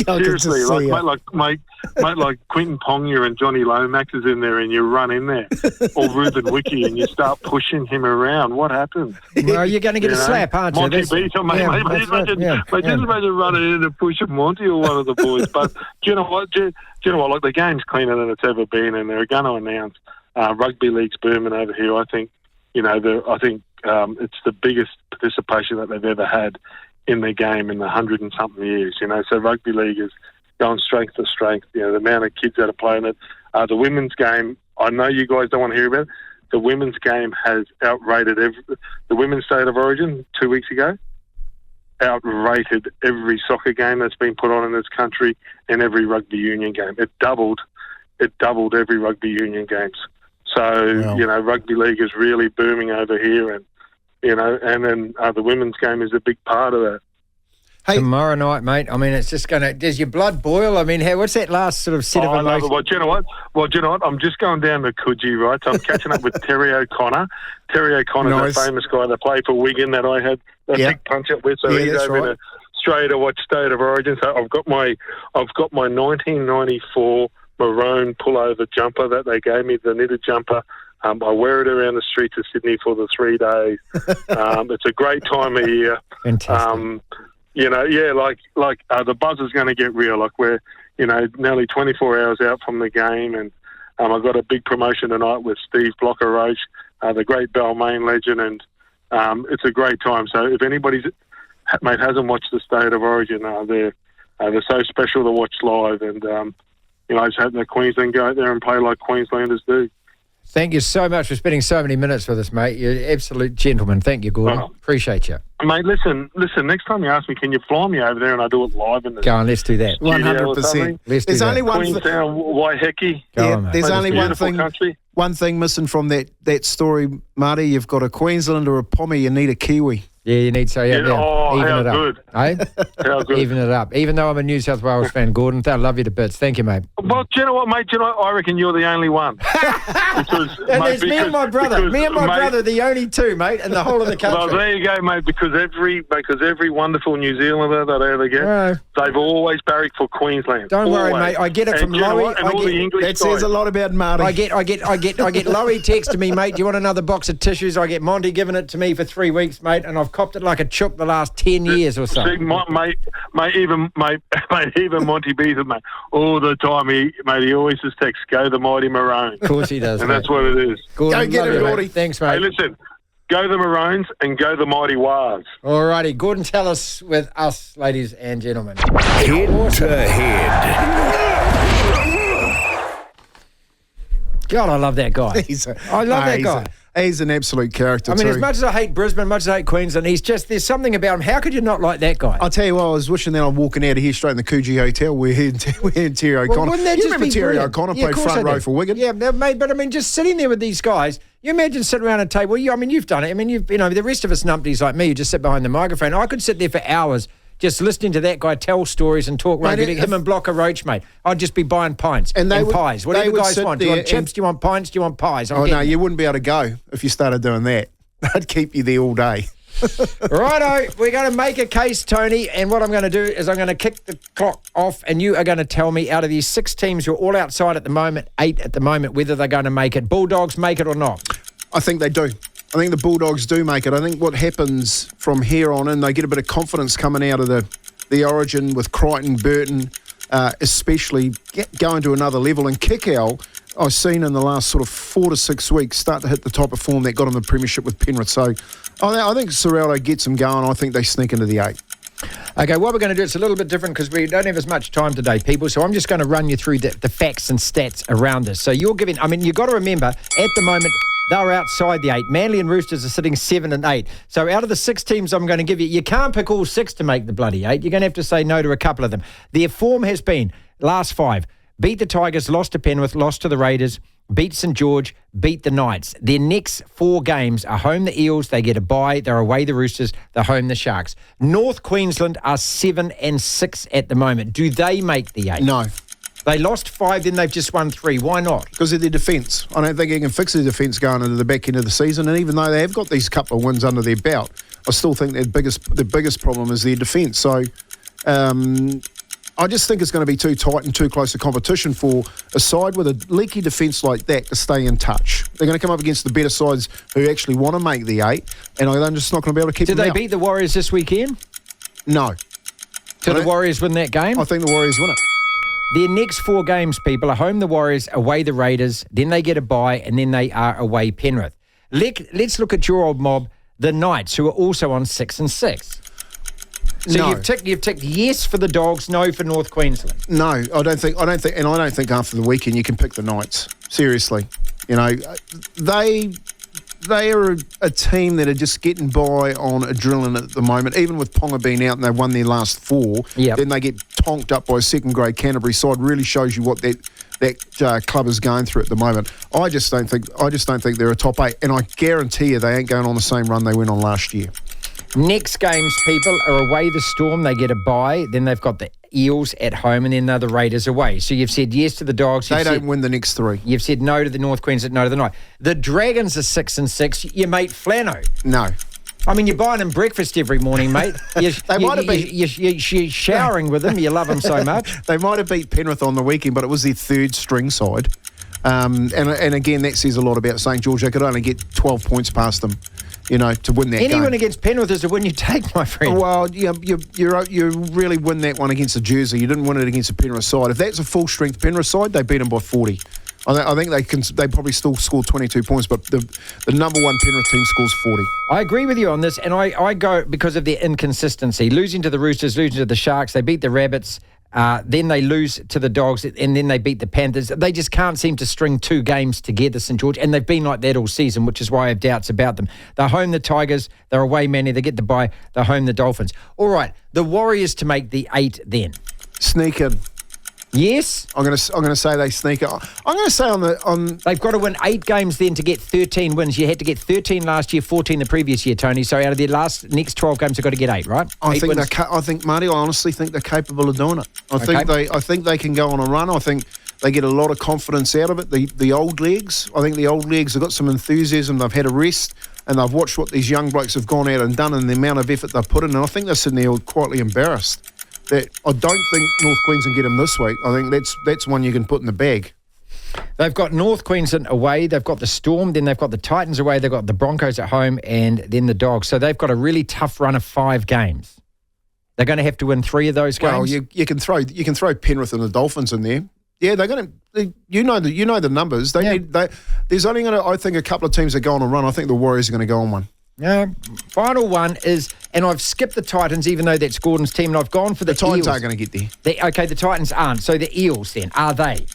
Seriously, like Quinton Ponga and Johnny Lomax is in there, and you run in there, or Ruben Wiki, and you start pushing him around. What happens? Well, you're going to get a slap, aren't you? Monty Beecher, mate. Just imagine running in and pushing Monty or one of the boys. But do you know what? The game's cleaner than it's ever been, and they're going to announce rugby league's booming over here. I think. It's the biggest participation that they've ever had in the game in the 100 and something years. So rugby league is going strength to strength. The amount of kids that are playing it. The women's game, I know you guys don't want to hear about it. The women's game has outrated the women's State of Origin 2 weeks ago. Outrated every soccer game that's been put on in this country and every rugby union game. It doubled every rugby union games. So, wow. Rugby league is really booming over here, and, and then the women's game is a big part of that. Hey, tomorrow night, mate, it's just going to... Does your blood boil? What's that last sort of set of emotions? Well, do you know what? I'm just going down to Coogee, right? So I'm catching up with Terry O'Connor. Terry O'Connor's a famous guy that played for Wigan that I had a big punch-up with. So he's over in Australia to watch State of Origin. So I've got my 1994 maroon pullover jumper that they gave me, the knitted jumper. I wear it around the streets of Sydney for the 3 days. It's a great time of year. Fantastic. The buzz is going to get real. Like we're, nearly 24 hours out from the game, and I've got a big promotion tonight with Steve Blocker-Roach, the great Balmain legend, and it's a great time. So if anybody's hasn't watched the State of Origin, they're so special to watch live, and I just hope that Queensland go out there and play like Queenslanders do. Thank you so much for spending so many minutes with us, mate. You're an absolute gentleman. Thank you, Gordon. Appreciate you. Mate, listen, next time you ask me, can you fly me over there and I do it live in the Go on, let's do that. 100%. There's only one Queenstown, Waiheke. There's only one thing. Country. One thing missing from that story, Marty. You've got a Queensland or a Pommy. You need a Kiwi. Yeah, you need to even how it up. good. Eh? How good. Even it up. Even though I'm a New South Wales fan, Gordon, I love you to bits. Thank you, mate. Well, do you know what, mate? I reckon you're the only one. There's me and my brother. Me and my brother are the only two, mate, in the whole of the country. Well, there you go, mate, because every wonderful New Zealander that I ever get, they've always barracked for Queensland. Don't worry, mate. I get it from Lowy. That says a lot about Marty. I get Lowy texting me, mate, do you want another box of tissues? I get Monty giving it to me for 3 weeks, mate, and I've copped it like a chook the last 10 years or so. See, even Monty Beaver, mate, all the time, he always just texts, go the mighty Maroons. Of course he does, and mate. that's what it is. Gordon, go get it, Gordy. Thanks, mate. Hey, listen, go the Maroons and go the mighty Wars. All righty, Gordon Tallis with us, ladies and gentlemen. Head to head. God, I love that guy. I love that guy. He's an absolute character, too. As much as I hate Brisbane, much as I hate Queensland, there's something about him. How could you not like that guy? I'll tell you what, I was wishing that I'm walking out of here straight in the Coogee Hotel. We're here in Terry O'Connor. Wouldn't that You just remember be Terry brilliant? O'Connor Yeah, of played course front I row do. for Wigan? Yeah, mate, but just sitting there with these guys, you imagine sitting around a table. You've done it. The rest of us numpties like me, you just sit behind the microphone. I could sit there for hours just listening to that guy tell stories and talk rugby league. Him and Blocker Roach, mate. I'd just be buying pints and pies. Whatever you guys want. Do you want chips? Do you want pints? Do you want pies? No, you wouldn't be able to go if you started doing that. I'd keep you there all day. Righto, we're going to make a case, Tony, and what I'm going to do is I'm going to kick the clock off, and you are going to tell me out of these 6 teams who are all outside at the moment, 8 at the moment, whether they're going to make it. Bulldogs make it or not? I think they do. I think the Bulldogs do make it. I think what happens from here on in, they get a bit of confidence coming out of the Origin with Crichton, Burton, especially going to another level. And Kickow, I've seen in the last sort of 4 to 6 weeks start to hit the type of form that got him the premiership with Penrith. So I think Ciraldo gets them going. I think they sneak into the 8. Okay, what we're going to do, it's a little bit different because we don't have as much time today, people. So I'm just going to run you through the facts and stats around this. So you're giving, you've got to remember, at the moment, they're outside the 8. Manly and Roosters are sitting 7 and 8. So out of the 6 teams I'm going to give you, you can't pick all 6 to make the bloody 8. You're going to have to say no to a couple of them. Their form has been, last 5, beat the Tigers, lost to Penrith, lost to the Raiders, beat St George, beat the Knights. Their next 4 games are home the Eels, they get a bye, they're away the Roosters, they're home the Sharks. North Queensland are 7 and 6 at the moment. Do they make the 8? No. They lost 5, then they've just won 3. Why not? Because of their defence. I don't think they can fix their defence going into the back end of the season. And even though they have got these couple of wins under their belt, I still think their biggest problem is their defence. So I just think it's going to be too tight and too close a competition for a side with a leaky defence like that to stay in touch. They're going to come up against the better sides who actually want to make the 8, and I'm just not going to be able to keep them out. Did they beat the Warriors this weekend? No. Did the Warriors win that game? I think the Warriors win it. Their next 4 games, people, are home the Warriors, away the Raiders, then they get a bye, and then they are away Penrith. Let's look at your old mob, the Knights, who are also on 6 and 6. So no. you've ticked yes for the Dogs, no for North Queensland. No, I don't think, and I don't think after the weekend you can pick the Knights. Seriously, they are a team that are just getting by on adrenaline at the moment. Even with Ponga being out and they've won their last 4, then they get tonked up by a second-grade Canterbury side. Really shows you what that club is going through at the moment. I just don't think they're a top 8, and I guarantee you they ain't going on the same run they went on last year. Next games, people, are away the Storm. They get a bye. Then they've got the Eels at home, and then they're the Raiders away. So you've said yes to the Dogs. They don't win the next 3. You've said no to the North Queensland, no to the Knights. The Dragons are 6 and 6. Your mate Flano. No. I mean, you're buying them breakfast every morning, mate. You're showering with them. You love them so much. They might have beat Penrith on the weekend, but it was their third string side. And again, that says a lot about St. George. They could only get 12 points past them, to win that game. Any win against Penrith is a win you take, my friend. Well, you really win that one against the Jersey. You didn't win it against the Penrith side. If that's a full-strength Penrith side, they beat them by 40. I think they probably still score 22 points, but the number one Penrith team scores 40. I agree with you on this, and I go because of their inconsistency. Losing to the Roosters, losing to the Sharks, they beat the Rabbits, then they lose to the Dogs, and then they beat the Panthers. They just can't seem to string two games together, St. George, and they've been like that all season, which is why I have doubts about them. They're home the Tigers, they're away Manly, they get the bye, they're home the Dolphins. All right, the Warriors to make the 8 then. Sneak in. Yes, I'm going to say they sneak it. I'm going to say on they've got to win 8 games then to get 13 wins. You had to get 13 last year, 14 the previous year, Tony. So out of their next 12 games, they've got to get 8, right? I think Marty. I honestly think they're capable of doing it. I think they can go on a run. I think they get a lot of confidence out of it. The old legs. I think the old legs have got some enthusiasm. They've had a rest and they've watched what these young blokes have gone out and done and the amount of effort they've put in. And I think they're sitting there quietly embarrassed. That I don't think North Queensland get them this week. I think that's one you can put in the bag. They've got North Queensland away, they've got the Storm, then they've got the Titans away, they've got the Broncos at home, and then the Dogs. So they've got a really tough run of 5 games. They're going to have to win 3 of those games. Well, you can throw Penrith and the Dolphins in there. Yeah, they're going to. You know the numbers. There's only going to. I think a couple of teams that go on a run. I think the Warriors are going to go on one. Final one is, and I've skipped the Titans, even though that's Gordon's team, and I've gone for the Titans Eels. Aren't going to get there. Okay, the Titans aren't. So the Eels then, are they?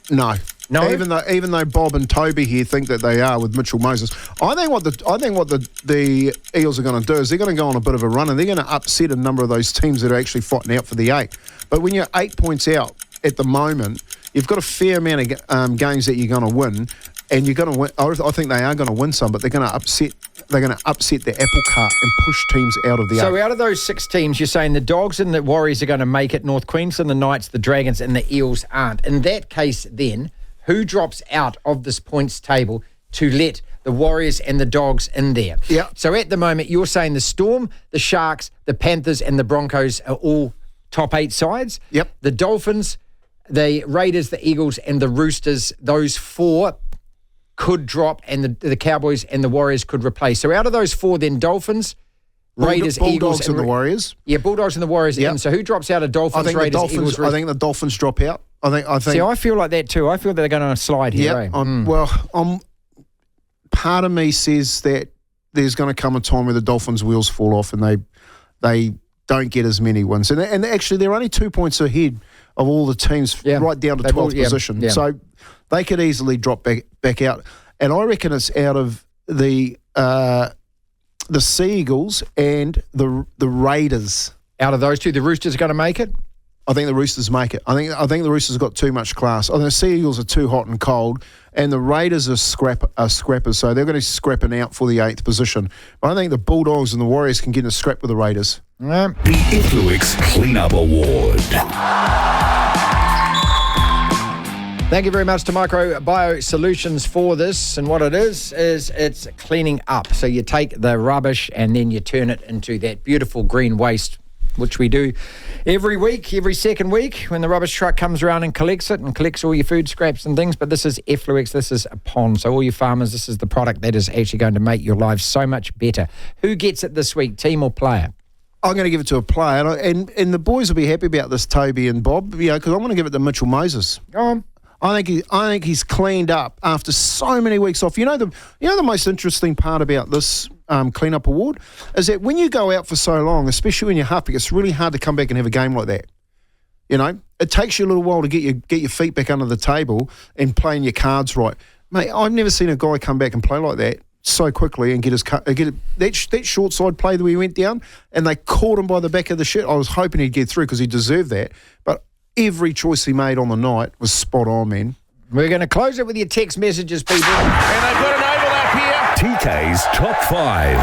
No. No? Even though Bob and Toby here think that they are with Mitchell Moses, I think what the Eels are going to do is they're going to go on a bit of a run and they're going to upset a number of those teams that are actually fighting out for the 8. But when you're 8 points out at the moment, you've got a fair amount of games that you're going to win. And you're going to win. I think they are going to win some, but they're going to upset the apple cart and push teams out of the 8. So out of those 6 teams, you're saying the Dogs and the Warriors are going to make it. North Queensland, the Knights, the Dragons, and the Eels aren't. In that case, then who drops out of this points table to let the Warriors and the Dogs in there? Yeah. So at the moment, you're saying the Storm, the Sharks, the Panthers, and the Broncos are all top 8 sides. Yep. The Dolphins, the Raiders, the Eagles, and the Roosters. Those 4 could drop, and the Cowboys and the Warriors could replace. So out of those 4, then Dolphins, Raiders, Bulldogs, Eagles, and the Warriors. Yeah, Bulldogs and the Warriors. Yep. In. So who drops out of Dolphins, Raiders, Eagles? I think the Dolphins drop out. I think. See, I feel like that too. I feel that they're going to slide here. Yeah. Part of me says that there's going to come a time where the Dolphins' wheels fall off and they don't get as many wins. And actually, they're only 2 points ahead of all the teams, right down to 12th position. Yeah. So they could easily drop back out. And I reckon it's out of the Sea Eagles and the Raiders. Out of those 2, the Roosters are going to make it? I think the Roosters make it. I think the Roosters got too much class. I think the Sea Eagles are too hot and cold, and the Raiders are scrappers, so they're going to be scrapping out for the 8th position. But I think the Bulldogs and the Warriors can get in a scrap with the Raiders. The Ifluix Cleanup Award. Thank you very much to MicroBio Solutions for this. And what it is it's cleaning up. So you take the rubbish and then you turn it into that beautiful green waste, which we do every week, every second week, when the rubbish truck comes around and collects it and collects all your food scraps and things. But this is Ifluix, this is a pond. So all you farmers, this is the product that is actually going to make your lives so much better. Who gets it this week, team or player? I'm going to give it to a player. And the boys will be happy about this, Toby and Bob, because I'm going to give it to Mitchell Moses. Go on. I think he's cleaned up after so many weeks off. You know the most interesting part about this cleanup award is that when you go out for so long, especially when you're happy, it's really hard to come back and have a game like that. You know, it takes you a little while to get your feet back under the table and playing your cards right, mate. I've never seen a guy come back and play like that so quickly and get that short side play that we went down and they caught him by the back of the shirt. I was hoping he'd get through because he deserved that, but every choice he made on the night was spot on, man. We're going to close it with your text messages, people. And they've got an overlap here. TK's Top 5.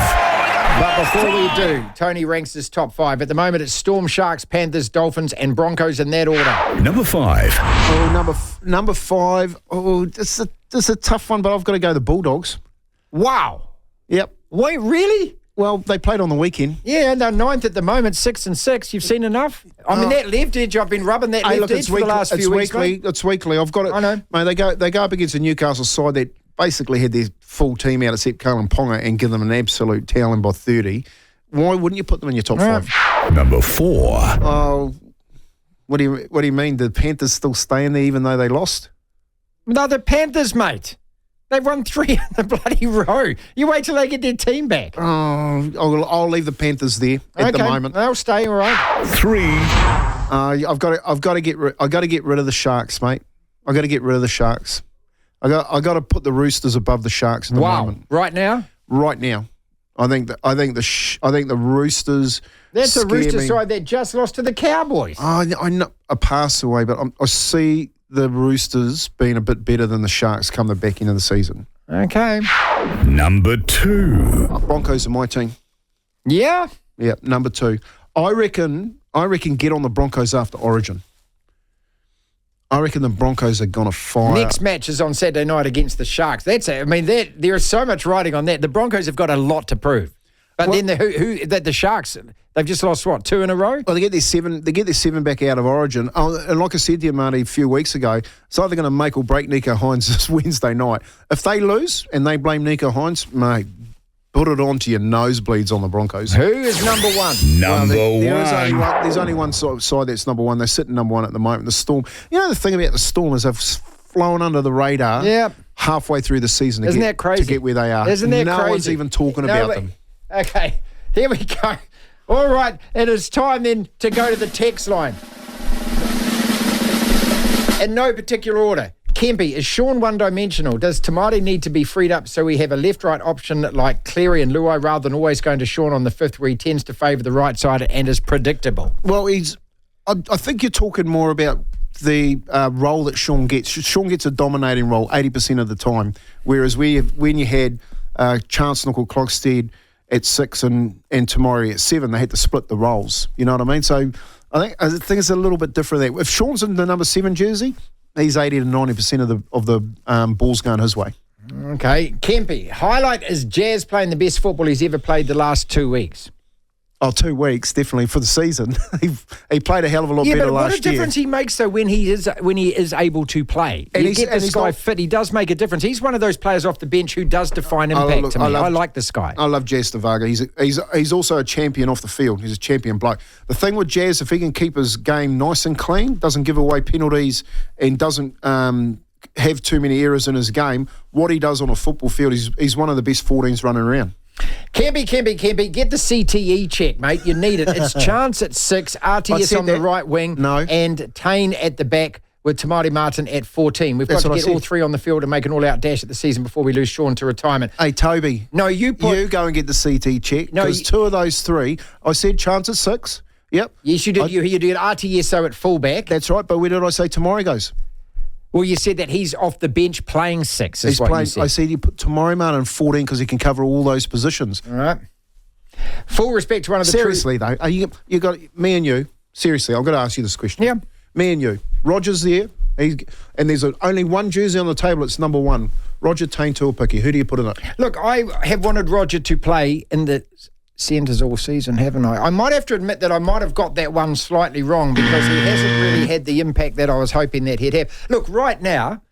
But before we do, Tony ranks his top 5. At the moment, it's Storm, Sharks, Panthers, Dolphins, and Broncos in that order. Number 5. Oh, number 5. Oh, this is a tough one, but I've got to go the Bulldogs. Wow. Yep. Wait, really? Well, they played on the weekend. Yeah, and they're 9th at the moment, 6 and 6. You've seen enough? I mean, that left edge, I've been rubbing that left edge for the last few weeks. It's weekly. I've got it. I know. Mate, they go up against a Newcastle side that basically had their full team out except Kalen Ponga and give them an absolute toweling by 30. Why wouldn't you put them in your top 5? Number 4. Oh, what do you mean? The Panthers still staying there even though they lost? No, the Panthers, mate. They've won 3 in the bloody row. You wait till they get their team back. Oh, I'll leave the Panthers there at the moment. They'll stay, all right. 3. I've got to get rid of the Sharks, mate. I've got to get rid of the Sharks. I got to put the Roosters above the Sharks at the moment. Right now? Right now. I think the Roosters. That's a Rooster side that just lost to the Cowboys. I know a pass away, but I see the Roosters being a bit better than the Sharks come the back end of the season. Okay. Number 2. Broncos are my team. Yeah? Yeah, number 2. I reckon get on the Broncos after Origin. I reckon the Broncos are going to fire. Next match is on Saturday night against the Sharks. There is so much riding on that. The Broncos have got a lot to prove. But then the Sharks, they've just lost, 2 in a row? Well, they get their 7 back out of Origin. Oh, and like I said to you, Marty, a few weeks ago, it's either going to make or break Nico Hines this Wednesday night. If they lose and they blame Nico Hines, mate, put it on to your nosebleeds on the Broncos. Who is number 1? There's only one side that's number 1. They're sitting number 1 at the moment, the Storm. You know, the thing about the Storm is they've flown under the radar halfway through the season that crazy? To get where they are. Isn't that crazy? No one's even talking about them. Okay, here we go. All right, it is time then to go to the text line. In no particular order. Kempy, is Sean one-dimensional? Does Tamati need to be freed up so we have a left-right option like Cleary and Luai rather than always going to Sean on the 5th where he tends to favour the right side and is predictable? Well, I think you're talking more about the role that Sean gets. Sean gets a dominating role 80% of the time, whereas when you had Chance Knuckle-Klogstead at 6 and Tamari at 7, they had to split the roles. You know what I mean? So I think it's a little bit different there. If Sean's in the number 7 jersey, he's 80 to 90% of the balls going his way. Okay. Kempy, highlight is Jazz playing the best football he's ever played the last 2 weeks. Oh, 2 weeks, definitely, for the season. He played a hell of a lot better last year. Yeah, but what a difference he makes, though, when he is able to play. And you get this guy fit, he does make a difference. He's one of those players off the bench who does define impact to me. I like this guy. I love Jazz Stavaga. He's also a champion off the field. He's a champion bloke. The thing with Jazz, if he can keep his game nice and clean, doesn't give away penalties and doesn't have too many errors in his game, what he does on a football field, he's one of the best 14s running around. Kempy, get the CTE check, mate. You need it. It's Chance at 6, RTS on the right wing, and Tane at the back with Tamati Martin at 14. We've got to get all 3 on the field and make an all-out dash at the season before we lose Sean to retirement. Hey, Toby. No, you go and get the CT check, because 2 of those 3, I said Chance at 6. Yep. Yes, you did. You did RTSO at fullback. That's right, but where did I say Tamari goes? Well, you said that he's off the bench playing 6. He's playing. I said you put Tamari Martin 14 because he can cover all those positions. All right. Full respect to one of the seriously though, you got me and you. Seriously, I've got to ask you this question. Yeah. Me and you. Roger's there, and there's only one jersey on the table. It's number 1. Roger Tane Tuapiki. Who do you put in it? Look, I have wanted Roger to play in the centres all season, haven't I? I might have to admit that I might have got that one slightly wrong because he hasn't really had the impact that I was hoping that he'd have. Look, right now,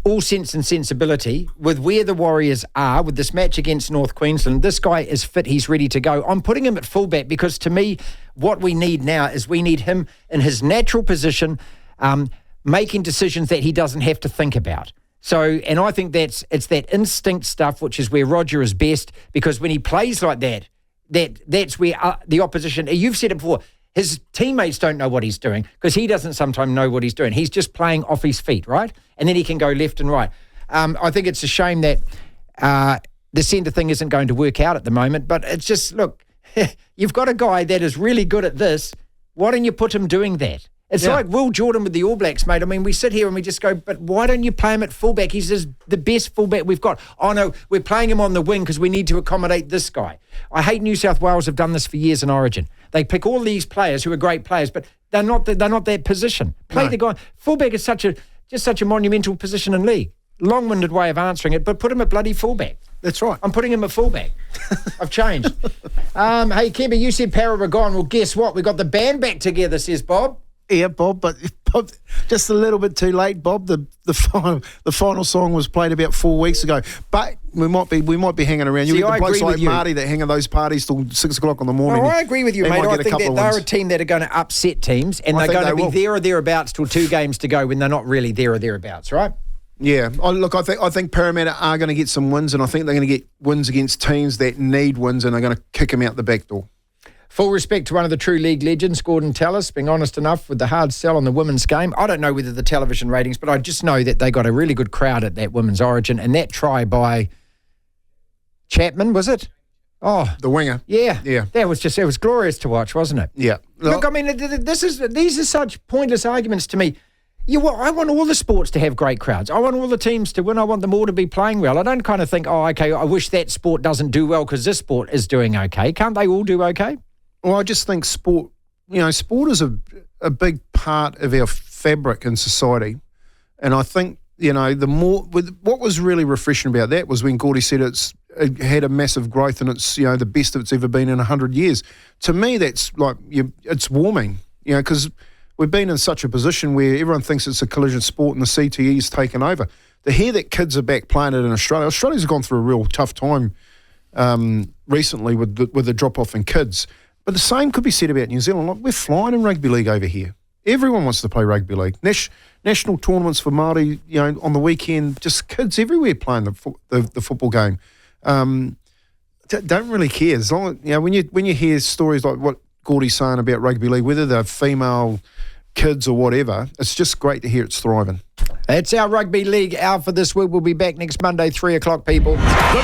all sense and sensibility, with where the Warriors are, with this match against North Queensland, this guy is fit, he's ready to go. I'm putting him at fullback because to me, what we need now is we need him in his natural position, making decisions that he doesn't have to think about. So, and I think it's that instinct stuff, which is where Roger is best, because when he plays like that's where the opposition, you've said it before, his teammates don't know what he's doing because he doesn't sometimes know what he's doing. He's just playing off his feet, right? And then he can go left and right. I think it's a shame that the centre thing isn't going to work out at the moment, but it's just, look, you've got a guy that is really good at this. Why don't you put him doing that? It's like Will Jordan with the All Blacks, mate. I mean, we sit here and we just go, but why don't you play him at fullback? He's the best fullback we've got. Oh, no, we're playing him on the wing because we need to accommodate this guy. I hate New South Wales have done this for years in Origin. They pick all these players who are great players, but they're not that position. Play the guy. Fullback is such a monumental position in league. Long-winded way of answering it, but put him at bloody fullback. That's right. I'm putting him at fullback. I've changed. Hey, Kemby, you said Parra were gone. Well, guess what? We got the band back together, says Bob. Yeah, Bob, but Bob, just a little bit too late, Bob. The final song was played about 4 weeks ago, but we might be hanging around. See, You I get the blokes agree with like you. Marty that hang at those parties till 6 o'clock in the morning. No, I agree with you, They mate. might I get a think couple that of they're wins. a team that are going to upset teams, and I they're think going to they be will. there or thereabouts till 2 games to go when they're not really there or thereabouts, right? Yeah, I think Parramatta are going to get some wins, and I think they're going to get wins against teams that need wins, and they're going to kick them out the back door. Full respect to one of the true league legends, Gorden Tallis, being honest enough with the hard sell on the women's game. I don't know whether the television ratings, but I just know that they got a really good crowd at that women's Origin, and that try by Chapman, was it? Oh, The winger. yeah. Yeah. It was glorious to watch, wasn't it? Yeah. Look, I mean, these are such pointless arguments to me. I want all the sports to have great crowds. I want all the teams to win. I want them all to be playing well. I don't kind of think, okay, I wish that sport doesn't do well because this sport is doing okay. Can't they all do okay? Well, I just think sport is a big part of our fabric in society. And I think, what was really refreshing about that was when Gordy said it had a massive growth and it's, the best it's ever been in 100 years. To me, that's like, it's warming, because we've been in such a position where everyone thinks it's a collision sport and the CTE's taken over. To hear that kids are back playing it in Australia, Australia's gone through a real tough time recently with the drop-off in kids. But the same could be said about New Zealand. Like, we're flying in rugby league over here. Everyone wants to play rugby league. National tournaments for Māori, on the weekend, just kids everywhere playing the football game. Don't really care. As long as, when you hear stories like what Gordy's saying about rugby league, whether they're female kids or whatever, it's just great to hear it's thriving. It's our Rugby League Hour for this week. We'll be back next Monday, 3 o'clock, people. The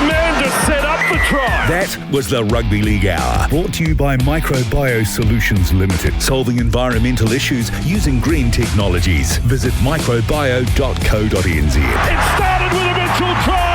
man just set up the try. That was the Rugby League Hour, brought to you by MicroBio Solutions Limited, solving environmental issues using green technologies. Visit microbio.co.nz. It started with a Mitchell try.